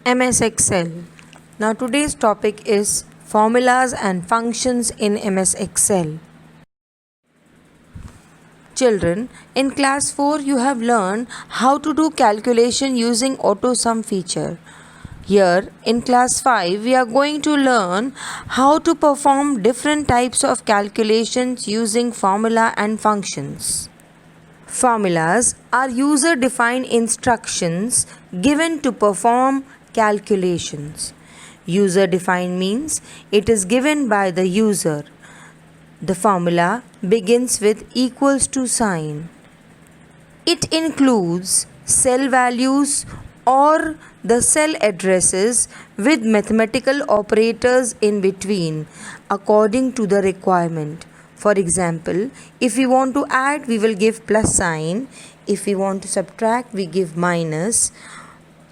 MS Excel. Now today's topic is formulas and functions in MS Excel. Children, in class 4 you have learned how to do calculation using auto sum feature. Here in class 5 we are going to learn how to perform different types of calculations using formula and functions. Formulas are user defined instructions given to perform calculations. User defined means it is given by the user. The formula begins with equals to sign. It includes cell values or the cell addresses with mathematical operators in between according to the requirement. For example, if we want to add, we will give plus sign. If we want to subtract, we give minus.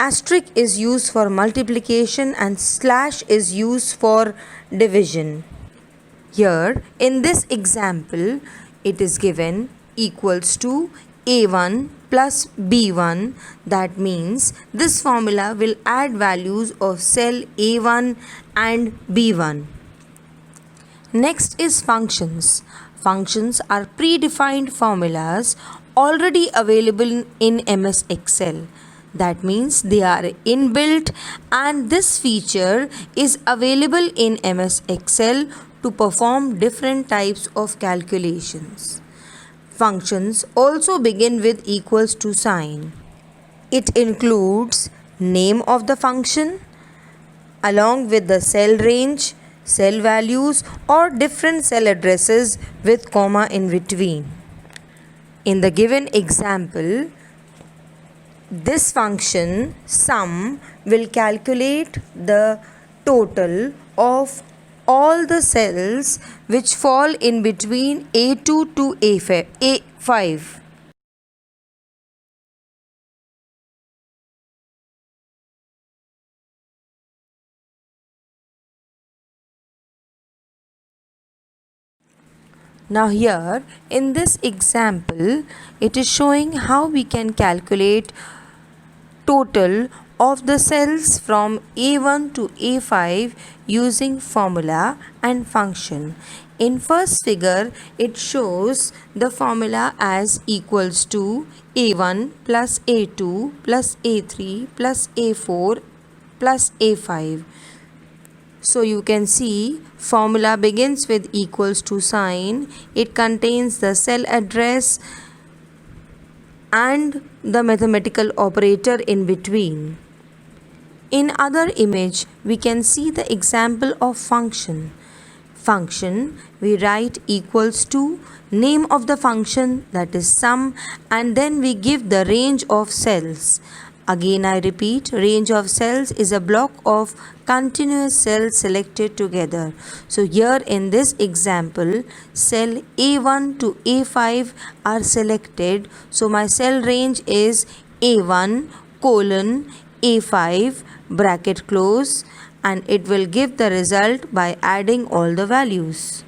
Asterisk is used for multiplication and slash is used for division. Here in this example it is given equals to A1 plus B1. That means this formula will add values of cell A1 and B1. Next is functions. Functions are predefined formulas already available in MS Excel. That means they are inbuilt and this feature is available in MS Excel to perform different types of calculations. Functions also begin with equals to sign. It includes name of the function along with the cell range, cell values or different cell addresses with comma in between. In the given example, this function sum will calculate the total of all the cells which fall in between A2 to A5. Now here in this example it is showing how we can calculate total of the cells from A1 to A5 using formula and function. In first figure it shows the formula as equals to A1 plus A2 plus A3 plus A4 plus A5. So you can see formula begins with equals to sign. It contains the cell address and the mathematical operator in between. In other image we can see the example of function. Function we write equals to name of the function, that is sum, and then we give the range of cells. Again I repeat, range of cells is a block of continuous cells selected together. So here in this example cell A1 to A5 are selected. So my cell range is A1 colon A5 bracket close, and it will give the result by adding all the values.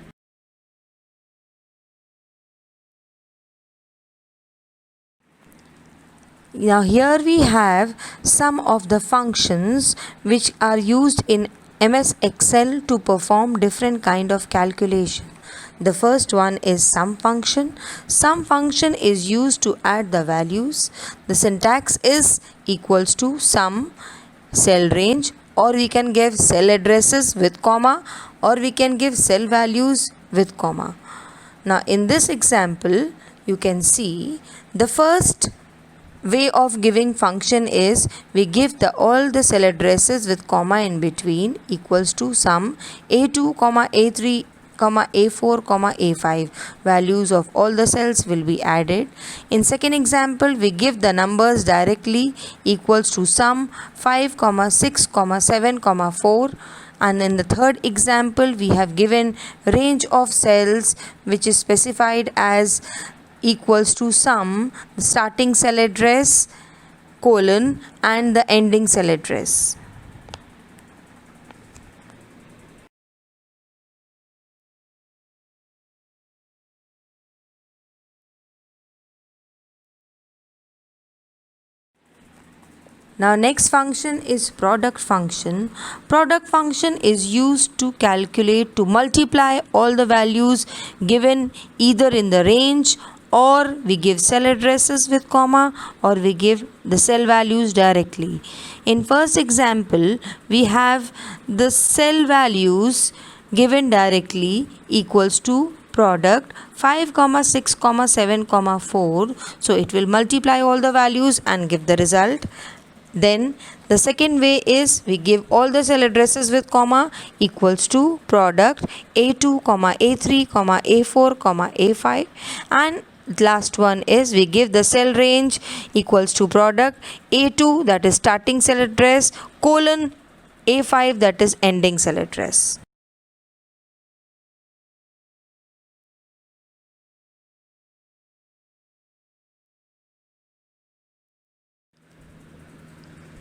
Now here we have some of the functions which are used in MS Excel to perform different kind of calculation. The first one is sum function. Sum function is used to add the values. The syntax is equals to sum cell range, or we can give cell addresses with comma, or we can give cell values with comma. Now in this example you can see the first way of giving function is we give all the cell addresses with comma in between equals to sum A2 comma A3 comma A4 comma A5. Values of all the cells will be added. In second example we give the numbers directly equals to sum 5 comma 6 comma 7 comma 4. And in the third example we have given range of cells which is specified as equals to sum the starting cell address colon and the ending cell address. Now next function is product function. Product function is used to calculate, to multiply all the values given either in the range, or we give cell addresses with comma, or we give the cell values directly. In first example, we have the cell values given directly equals to product 5, 6, 7, 4. So it will multiply all the values and give the result. Then the second way is we give all the cell addresses with comma equals to product A2, A3, A4, A5, and last one is we give the cell range equals to product A2, that is starting cell address, colon A5, that is ending cell address.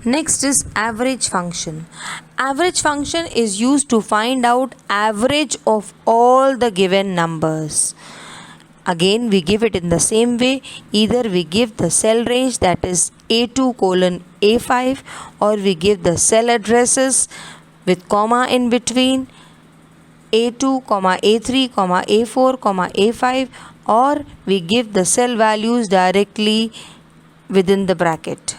Next is average function. Average function is used to find out average of all the given numbers. Again, we give it in the same way. Either we give the cell range, that is A2 colon A5, or we give the cell addresses with comma in between A2, A3, A4, A5, or we give the cell values directly within the bracket.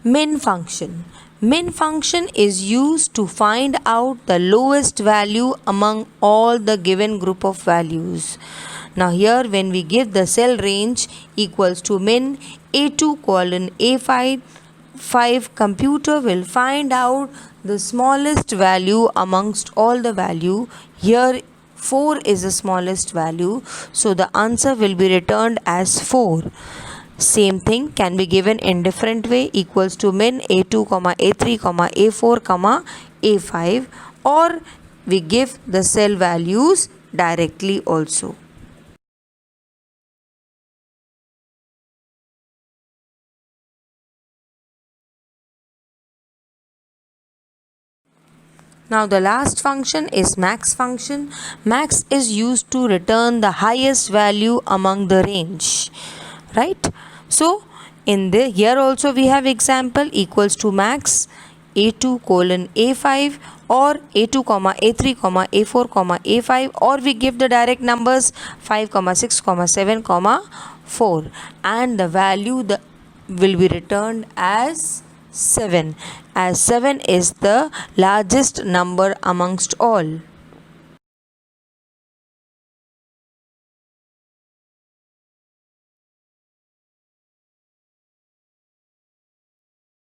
Min function. Min function is used to find out the lowest value among all the given group of values. Now here when we give the cell range equals to min A2 colon A5, computer will find out the smallest value amongst all the value. Here 4 is the smallest value, so the answer will be returned as 4. Same thing can be given in different way equals to min A2, A3, A4, A5, or we give the cell values directly also. Now the last function is max function. Max is used to return the highest value among the range, right? So in the here also we have example equals to max A2 colon A5 or A2, A3, A4, A5, or we give the direct numbers 5, 6, 7, 4, and the value will be returned as 7, as 7 is the largest number amongst all.